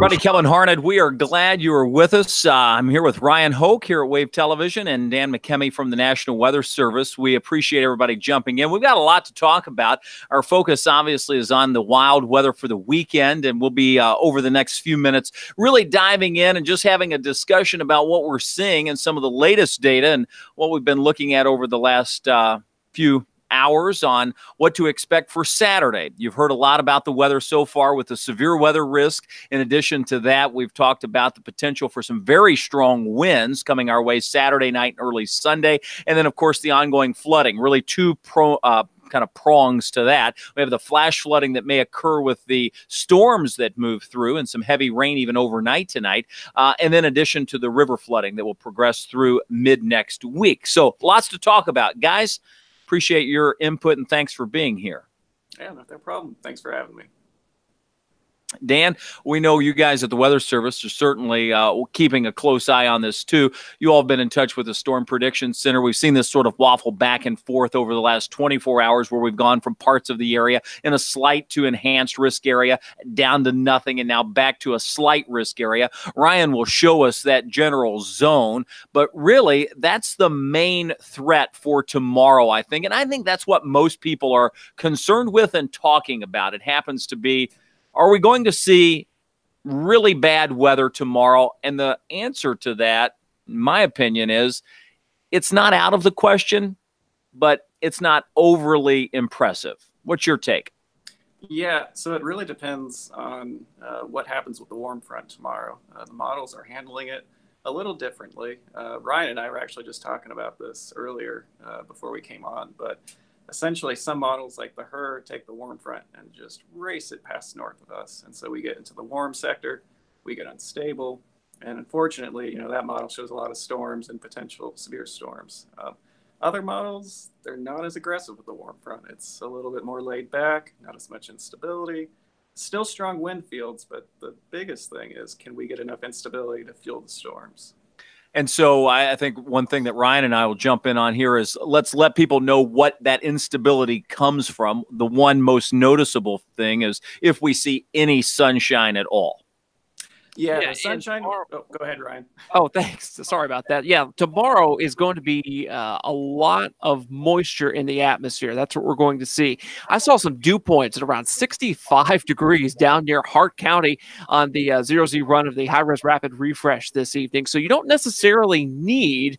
Everybody, Kellen Harned, we are glad you are with us. I'm here with Ryan Hoke here at Wave Television and Dan McKemmy from the National Weather Service. We appreciate everybody jumping in. We've got a lot to talk about. Our focus, obviously, is on the wild weather for the weekend, and we'll be, over the next few minutes, really diving in and just having a discussion about what we're seeing and some of the latest data and what we've been looking at over the last few hours on what to expect for Saturday. You've heard a lot about the weather so far with the severe weather risk. In addition to that, we've talked about the potential for some very strong winds coming our way Saturday night and early Sunday. And then, of course, the ongoing flooding, really two kind of prongs to that. We have the flash flooding that may occur with the storms that move through and some heavy rain even overnight tonight. And then in addition to the river flooding that will progress through mid next week. So lots to talk about. Guys, appreciate your input and thanks for being here. Yeah, no problem. Thanks for having me. Dan, we know you guys at the Weather Service are certainly keeping a close eye on this too. You all have been in touch with the Storm Prediction Center. We've seen this sort of waffle back and forth over the last 24 hours where we've gone from parts of the area in a slight to enhanced risk area down to nothing and now back to a slight risk area. Ryan will show us that general zone, but really that's the main threat for tomorrow, I think. And I think that's what most people are concerned with and talking about. It happens to be, are we going to see really bad weather tomorrow? And the answer to that, in my opinion, is it's not out of the question, but it's not overly impressive. What's your take? Yeah, so it really depends on what happens with the warm front tomorrow. The models are handling it a little differently. Ryan and I were actually just talking about this earlier before we came on, but essentially some models like the HER take the warm front and just race it past north of us. And so we get into the warm sector, we get unstable, and unfortunately, that model shows a lot of storms and potential severe storms. Other models, they're not as aggressive with the warm front. It's a little bit more laid back, not as much instability. Still strong wind fields, but the biggest thing is, can we get enough instability to fuel the storms? And so I think one thing that Ryan and I will jump in on here is let's let people know what that instability comes from. The one most noticeable thing is if we see any sunshine at all. Yeah, the sunshine. Oh, go ahead, Ryan. Oh, thanks. Sorry about that. Yeah, tomorrow is going to be a lot of moisture in the atmosphere. That's what we're going to see. I saw some dew points at around 65 degrees down near Hart County on the 0Z run of the high-res rapid refresh this evening. So you don't necessarily need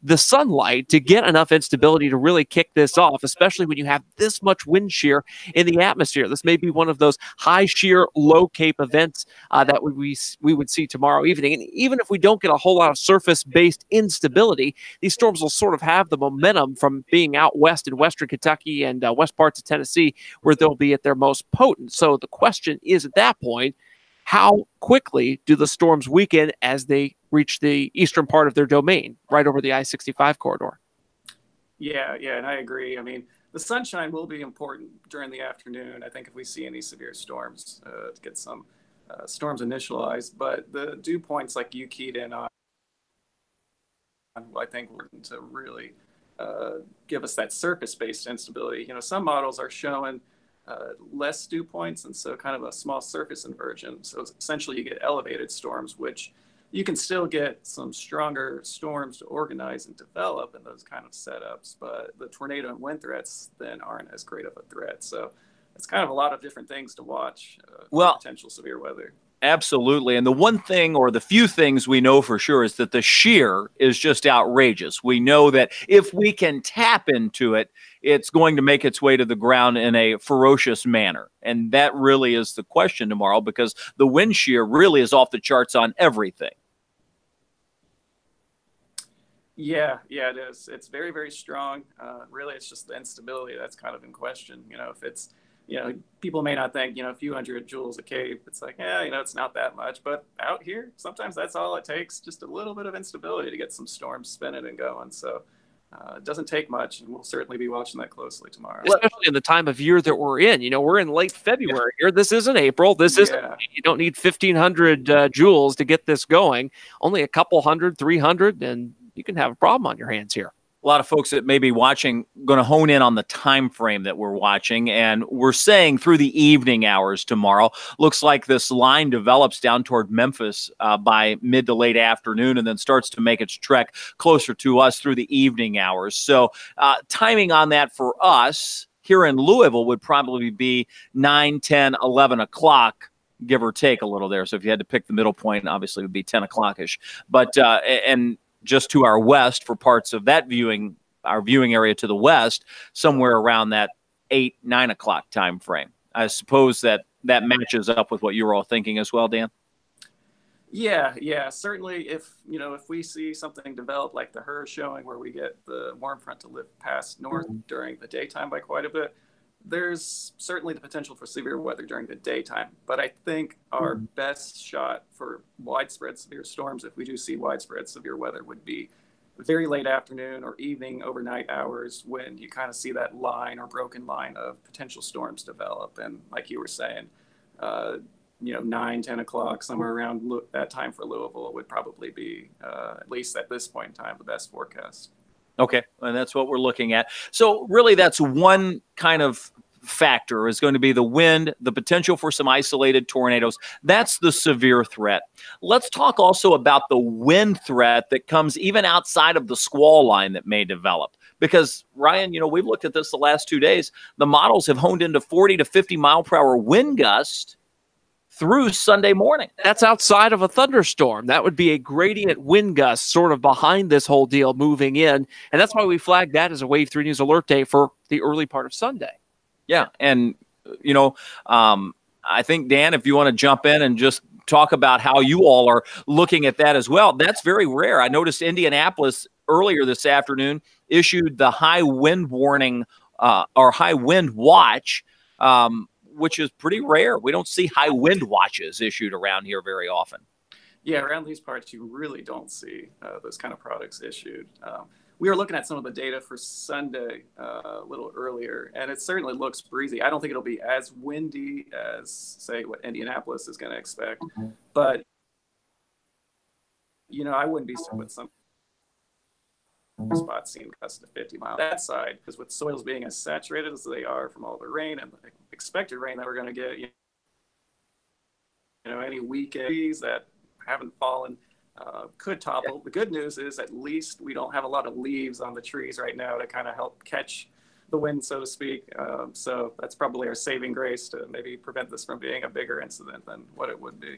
the sunlight to get enough instability to really kick this off, especially when you have this much wind shear in the atmosphere. This may be one of those high shear, low cape events that we would see tomorrow evening. And even if we don't get a whole lot of surface-based instability, these storms will sort of have the momentum from being out west in western Kentucky and west parts of Tennessee, where they'll be at their most potent. So the question is, at that point, how quickly do the storms weaken as they reach the eastern part of their domain, right over the I-65 corridor? Yeah, and I agree. I mean, the sunshine will be important during the afternoon. I think if we see any severe storms to get some storms initialized, but the dew points like you keyed in on, I think we're going to really give us that surface-based instability. Some models are showing less dew points, and so kind of a small surface inversion. So essentially you get elevated storms, which you can still get some stronger storms to organize and develop in those kind of setups, but the tornado and wind threats then aren't as great of a threat. So it's kind of a lot of different things to watch for potential severe weather. Absolutely. And the one thing, or the few things we know for sure, is that the shear is just outrageous. We know that if we can tap into it, it's going to make its way to the ground in a ferocious manner. And that really is the question tomorrow, because the wind shear really is off the charts on everything. Yeah, it is. It's very, very strong. Really, it's just the instability that's kind of in question. If it's, people may not think, a few hundred joules a cape. It's like, it's not that much. But out here, sometimes that's all it takes, just a little bit of instability to get some storms spinning and going. So it doesn't take much, and we'll certainly be watching that closely tomorrow. Especially in the time of year that we're in. We're in late February here. This isn't April. This isn't. You don't need 1,500 joules to get this going. Only a couple hundred, 300, and you can have a problem on your hands here. A lot of folks that may be watching going to hone in on the time frame that we're watching, and we're saying through the evening hours tomorrow. Looks like this line develops down toward Memphis by mid to late afternoon, and then starts to make its trek closer to us through the evening hours. So timing on that for us here in Louisville would probably be 9, 10, 11 o'clock, give or take a little there. So if you had to pick the middle point, obviously it would be 10 o'clock-ish. But and just to our west for parts of that our viewing area to the west, somewhere around that 8, 9 o'clock time frame. I suppose that matches up with what you were all thinking as well, Dan? Yeah, certainly if we see something develop like the HER showing, where we get the warm front to lift past north during the daytime by quite a bit, there's certainly the potential for severe weather during the daytime. But I think our best shot for widespread severe storms, if we do see widespread severe weather, would be very late afternoon or evening, overnight hours, when you kind of see that line or broken line of potential storms develop. And like you were saying, 9, 10 o'clock, somewhere around that time for Louisville would probably be, at least at this point in time, the best forecast. Okay, and that's what we're looking at. So really that's one kind of factor is going to be the wind, the potential for some isolated tornadoes. That's the severe threat. Let's talk also about the wind threat that comes even outside of the squall line that may develop. Because, Ryan, we've looked at this the last 2 days. The models have honed into 40 to 50 mile per hour wind gusts through Sunday morning. That's outside of a thunderstorm. That would be a gradient wind gust sort of behind this whole deal moving in. And that's why we flagged that as a Wave 3 News alert day for the early part of Sunday. Yeah. And, I think, Dan, if you want to jump in and just talk about how you all are looking at that as well. That's very rare. I noticed Indianapolis earlier this afternoon issued the high wind warning or high wind watch, which is pretty rare. We don't see high wind watches issued around here very often. Yeah, around these parts, you really don't see those kind of products issued. We were looking at some of the data for Sunday a little earlier, and it certainly looks breezy. I don't think it'll be as windy as, say, what Indianapolis is going to expect. But, you know, I wouldn't be surprised with some spots seeing gusts to 50 miles that side, because with soils being as saturated as they are from all the rain and the expected rain that we're going to get, you know, any weekends that haven't fallen could topple. The good news is at least we don't have a lot of leaves on the trees right now to kind of help catch the wind, so to speak. So that's probably our saving grace to maybe prevent this from being a bigger incident than what it would be.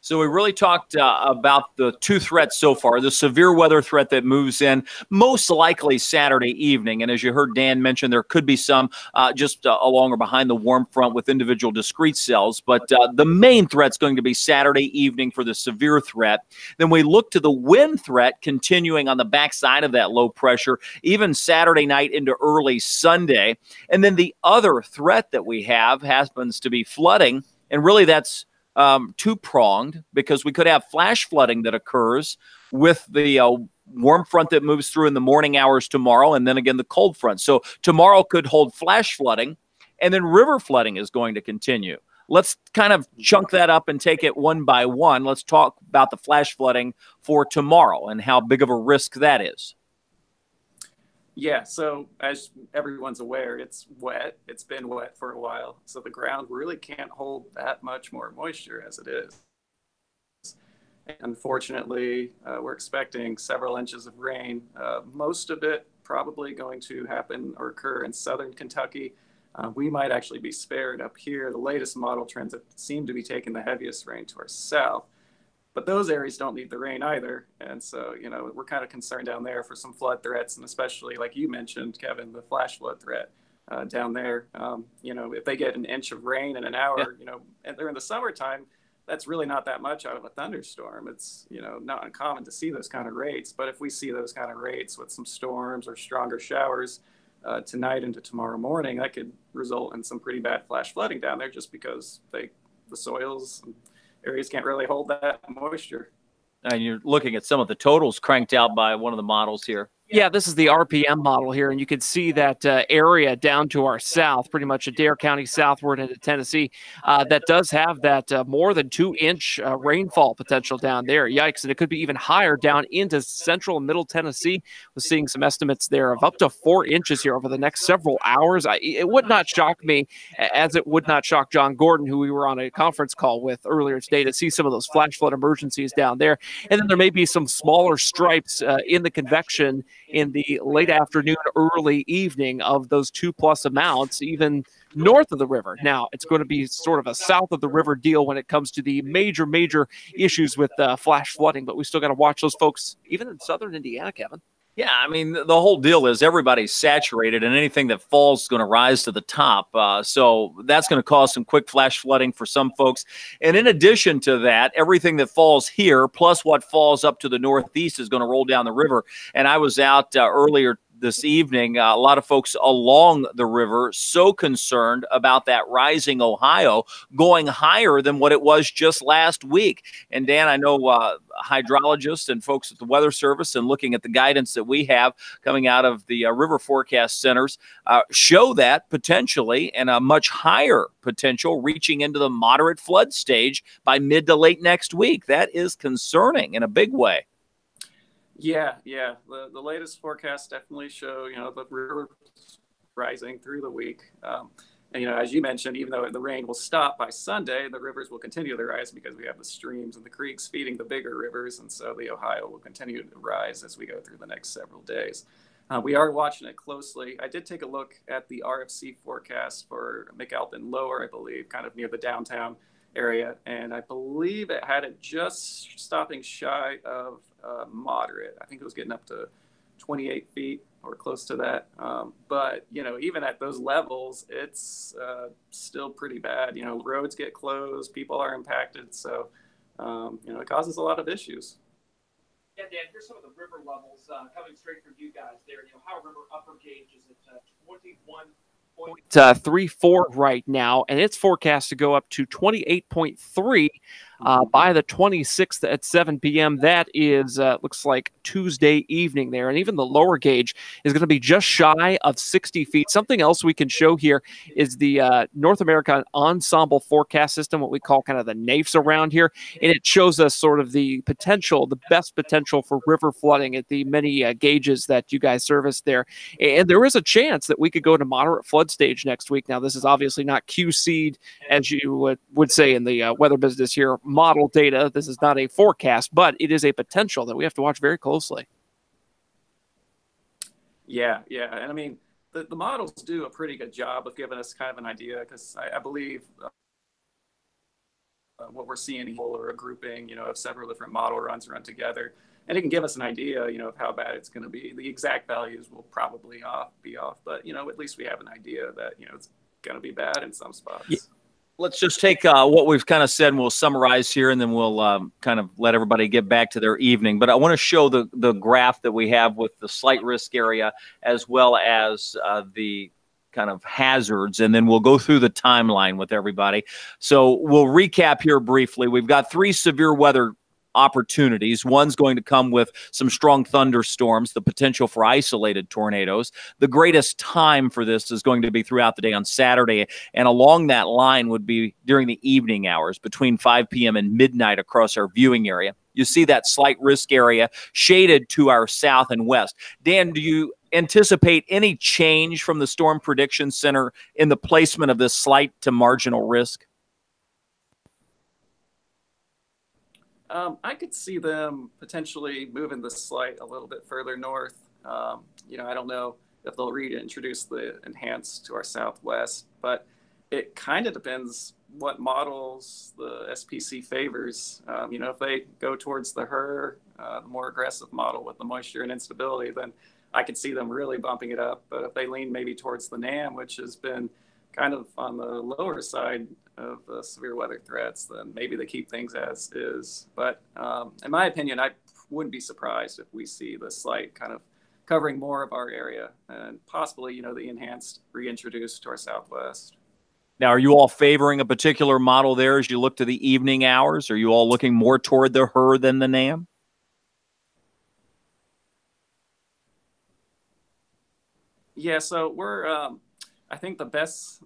So we really talked about the two threats so far, the severe weather threat that moves in most likely Saturday evening. And as you heard Dan mention, there could be some just along or behind the warm front with individual discrete cells. But the main threat's going to be Saturday evening for the severe threat. Then we look to the wind threat continuing on the backside of that low pressure, even Saturday night into early Sunday. And then the other threat that we have happens to be flooding. And really that's two-pronged, because we could have flash flooding that occurs with the warm front that moves through in the morning hours tomorrow, and then again the cold front. So tomorrow could hold flash flooding, and then river flooding is going to continue. Let's kind of chunk that up and take it one by one. Let's talk about the flash flooding for tomorrow and how big of a risk that is. Yeah, so as everyone's aware, it's wet. It's been wet for a while. So the ground really can't hold that much more moisture as it is. Unfortunately, we're expecting several inches of rain. Most of it probably going to happen or occur in southern Kentucky. We might actually be spared up here. The latest model trends seem to be taking the heaviest rain to our south. But those areas don't need the rain either. And so, you know, we're kind of concerned down there for some flood threats, and especially, like you mentioned, Kevin, the flash flood threat down there. You know, if they get an inch of rain in an hour, you know, and during the summertime, that's really not that much out of a thunderstorm. It's, you know, not uncommon to see those kind of rates. But if we see those kind of rates with some storms or stronger showers tonight into tomorrow morning, that could result in some pretty bad flash flooding down there, just because the soils areas can't really hold that moisture. And you're looking at some of the totals cranked out by one of the models here. Yeah, this is the RPM model here, and you can see that area down to our south, pretty much Adair County southward into Tennessee, that does have that more than 2-inch rainfall potential down there. Yikes, and it could be even higher down into central and middle Tennessee. We're seeing some estimates there of up to 4 inches here over the next several hours. It would not shock me, as it would not shock John Gordon, who we were on a conference call with earlier today, to see some of those flash flood emergencies down there. And then there may be some smaller stripes in the convection in the late afternoon, early evening of those 2+ amounts, even north of the river. Now, it's going to be sort of a south of the river deal when it comes to the major issues with flash flooding, but we still got to watch those folks, even in southern Indiana, Kevin. Yeah, I mean, the whole deal is everybody's saturated, and anything that falls is going to rise to the top. So that's going to cause some quick flash flooding for some folks. And in addition to that, everything that falls here, plus what falls up to the northeast, is going to roll down the river. And I was out earlier this evening, a lot of folks along the river so concerned about that rising Ohio going higher than what it was just last week. And Dan, I know hydrologists and folks at the Weather Service, and looking at the guidance that we have coming out of the river forecast centers, show that potentially, and a much higher potential, reaching into the moderate flood stage by mid to late next week. That is concerning in a big way. Yeah. The latest forecasts definitely show, you know, the river rising through the week. And, you know, as you mentioned, even though the rain will stop by Sunday, the rivers will continue to rise because we have the streams and the creeks feeding the bigger rivers. And so the Ohio will continue to rise as we go through the next several days. We are watching it closely. I did take a look at the RFC forecast for McAlpin Lower, I believe, kind of near the downtown area, and I believe it had it just stopping shy of moderate. I think it was getting up to 28 feet or close to that. But, you know, even at those levels, it's still pretty bad. You know, roads get closed, people are impacted. So It causes a lot of issues. Yeah, Dan, here's some of the river levels coming straight from you guys there. Ohio River upper gauge is at 21.34 right now, and it's forecast to go up to 28.3 by the 26th at 7 p.m. That is, looks like Tuesday evening there. And even the lower gauge is going to be just shy of 60 feet. Something else we can show here is the North American Ensemble Forecast System, what we call kind of the NAIFs around here. And it shows us sort of the potential, the best potential for river flooding at the many gauges that you guys service there. And there is a chance that we could go to moderate flood stage next week. Now, this is obviously not QC'd, as you would say in the weather business here, model data. This is not a forecast, but it is a potential that we have to watch very closely. Yeah. And I mean, the models do a pretty good job of giving us kind of an idea, because I believe what we're seeing or a grouping, of several different model runs run together. And it can give us an idea, of how bad it's going to be. The exact values will probably be off, but, at least we have an idea that, it's going to be bad in some spots. Yeah. Let's just take what we've kind of said, and we'll summarize here, and then we'll kind of let everybody get back to their evening. But I want to show the graph that we have with the slight risk area as well as the kind of hazards, and then we'll go through the timeline with everybody. So we'll recap here briefly. We've got 3 severe weather opportunities. One's going to come with some strong thunderstorms, the potential for isolated tornadoes. The greatest time for this is going to be throughout the day on Saturday, and along that line would be during the evening hours between 5 p.m. and midnight across our viewing area. You see that slight risk area shaded to our south and west. Dan, do you anticipate any change from the Storm Prediction Center in the placement of this slight to marginal risk? I could see them potentially moving the slight a little bit further north. I don't know if they'll reintroduce the enhanced to our southwest, but it kind of depends what models the SPC favors. If they go towards the HER, the more aggressive model with the moisture and instability, then I could see them really bumping it up. But if they lean maybe towards the NAM, which has been kind of on the lower side of the severe weather threats, then maybe they keep things as is. But in my opinion, I wouldn't be surprised if we see the slight kind of covering more of our area, and possibly, the enhanced reintroduced to our southwest. Now, are you all favoring a particular model there as you look to the evening hours? Are you all looking more toward the HER than the NAM? Yeah, so we're I think the best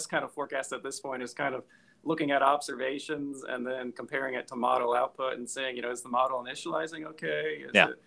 kind of forecast at this point is kind of looking at observations and then comparing it to model output and saying, is the model initializing okay? Is it,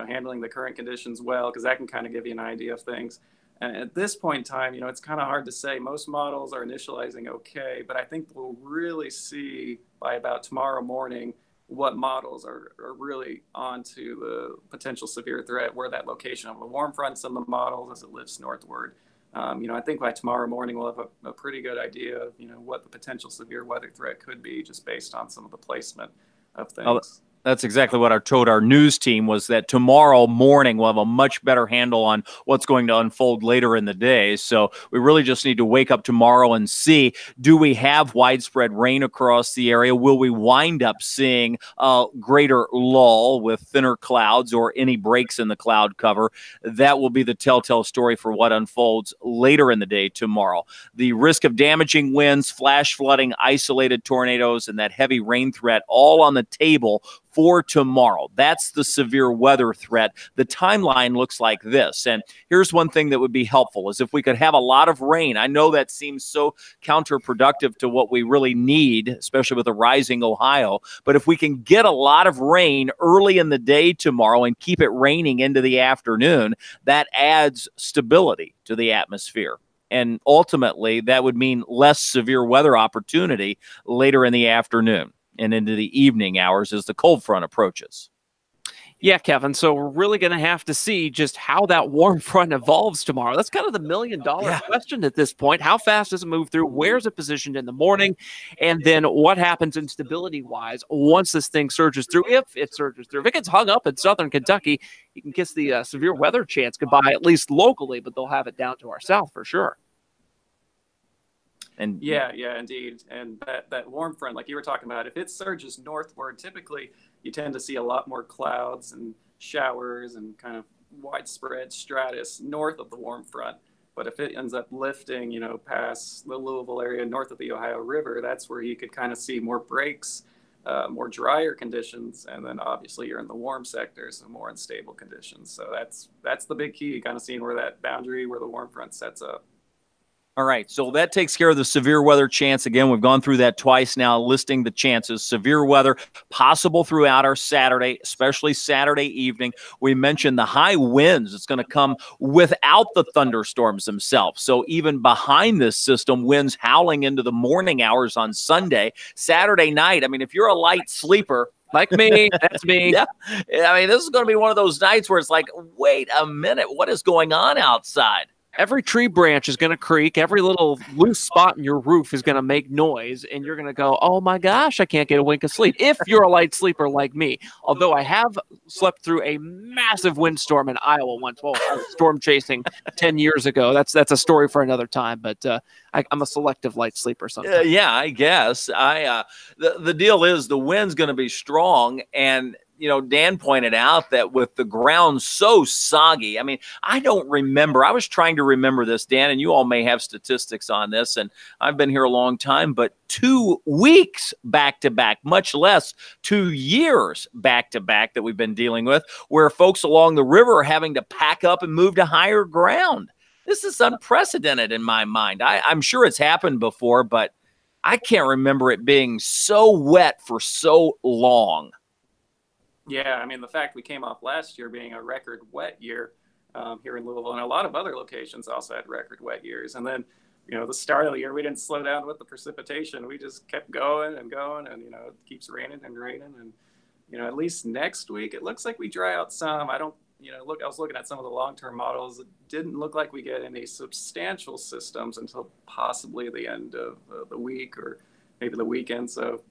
handling the current conditions well? Because that can kind of give you an idea of things. And at this point in time, it's kind of hard to say. Most models are initializing okay, but I think we'll really see by about tomorrow morning what models are really onto the potential severe threat, where that location of the warm fronts in the models as it lifts northward. I think by tomorrow morning we'll have a pretty good idea of, what the potential severe weather threat could be, just based on some of the placement of things. That's exactly what I told our news team, was that tomorrow morning we'll have a much better handle on what's going to unfold later in the day. So we really just need to wake up tomorrow and see, do we have widespread rain across the area? Will we wind up seeing a greater lull with thinner clouds or any breaks in the cloud cover? That will be the telltale story for what unfolds later in the day tomorrow. The risk of damaging winds, flash flooding, isolated tornadoes, and that heavy rain threat all on the table for tomorrow. That's the severe weather threat. The timeline looks like this. And here's one thing that would be helpful, is if we could have a lot of rain. I know that seems so counterproductive to what we really need, especially with a rising Ohio. But if we can get a lot of rain early in the day tomorrow and keep it raining into the afternoon, that adds stability to the atmosphere. And ultimately, that would mean less severe weather opportunity later in the afternoon and into the evening hours as the cold front approaches. Yeah, Kevin. So we're really going to have to see just how that warm front evolves tomorrow. That's kind of the million-dollar question at this point. How fast does it move through? Where's it positioned in the morning? And then what happens instability-wise once this thing surges through, if it surges through? If it gets hung up in southern Kentucky, you can kiss the severe weather chance goodbye, at least locally, but they'll have it down to our south for sure. And yeah, indeed. And that warm front, like you were talking about, if it surges northward, typically you tend to see a lot more clouds and showers and kind of widespread stratus north of the warm front. But if it ends up lifting, past the Louisville area north of the Ohio River, that's where you could kind of see more breaks, more drier conditions, and then obviously you're in the warm sectors, so more unstable conditions. So that's the big key, kind of seeing where that boundary, where the warm front sets up. all right, so that takes care of the severe weather chance. Again, we've gone through that twice now, listing the chances. Severe weather possible throughout our Saturday, especially Saturday evening. We mentioned the high winds. It's going to come without the thunderstorms themselves. So even behind this system, winds howling into the morning hours on Sunday. Saturday night, I mean, if you're a light sleeper, like me, that's me. Yeah, I mean, this is going to be one of those nights where it's like, wait a minute, what is going on outside? Every tree branch is going to creak. Every little loose spot in your roof is going to make noise. And you're going to go, oh, my gosh, I can't get a wink of sleep. If you're a light sleeper like me. Although I have slept through a massive windstorm in Iowa once. Well, I was storm chasing 10 years ago. That's a story for another time. But I'm a selective light sleeper sometimes. Yeah, I guess. The deal is the wind's going to be strong. And Dan pointed out that with the ground so soggy, I mean, I don't remember. I was trying to remember this, Dan, and you all may have statistics on this, and I've been here a long time, but 2 weeks back-to-back, much less 2 years back-to-back that we've been dealing with, where folks along the river are having to pack up and move to higher ground. This is unprecedented in my mind. I'm sure it's happened before, but I can't remember it being so wet for so long. Yeah, I mean, the fact we came off last year being a record wet year here in Louisville, and a lot of other locations also had record wet years. And then, the start of the year, we didn't slow down with the precipitation. We just kept going, and, it keeps raining and raining. And, at least next week, it looks like we dry out some. I was looking at some of the long-term models. It didn't look like we get any substantial systems until possibly the end of the week or maybe the weekend. So,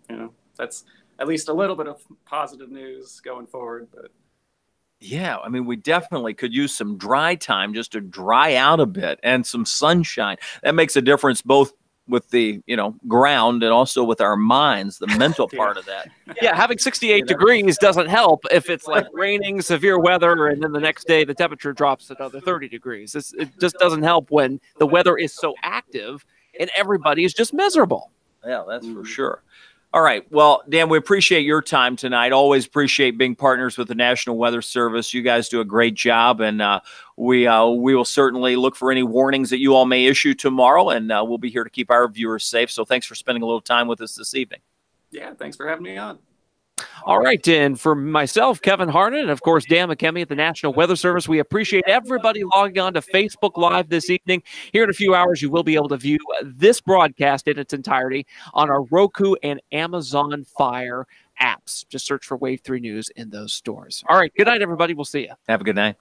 that's at least a little bit of positive news going forward. But yeah, I mean, we definitely could use some dry time just to dry out a bit and some sunshine. That makes a difference both with the, ground and also with our minds, the mental part of that. Yeah, having 68 degrees doesn't help if it's like raining, severe weather, and then the next day the temperature drops another 30 degrees. It just doesn't help when the weather is so active and everybody is just miserable. Yeah, that's for sure. All right. Well, Dan, we appreciate your time tonight. Always appreciate being partners with the National Weather Service. You guys do a great job, and we will certainly look for any warnings that you all may issue tomorrow, and we'll be here to keep our viewers safe. So thanks for spending a little time with us this evening. Yeah, thanks for having me on. All right, and for myself, Kevin Harnan, and of course, Dan McKemmy at the National Weather Service, we appreciate everybody logging on to Facebook Live this evening. Here in a few hours, you will be able to view this broadcast in its entirety on our Roku and Amazon Fire apps. Just search for Wave 3 News in those stores. All right, good night, everybody. We'll see you. Have a good night.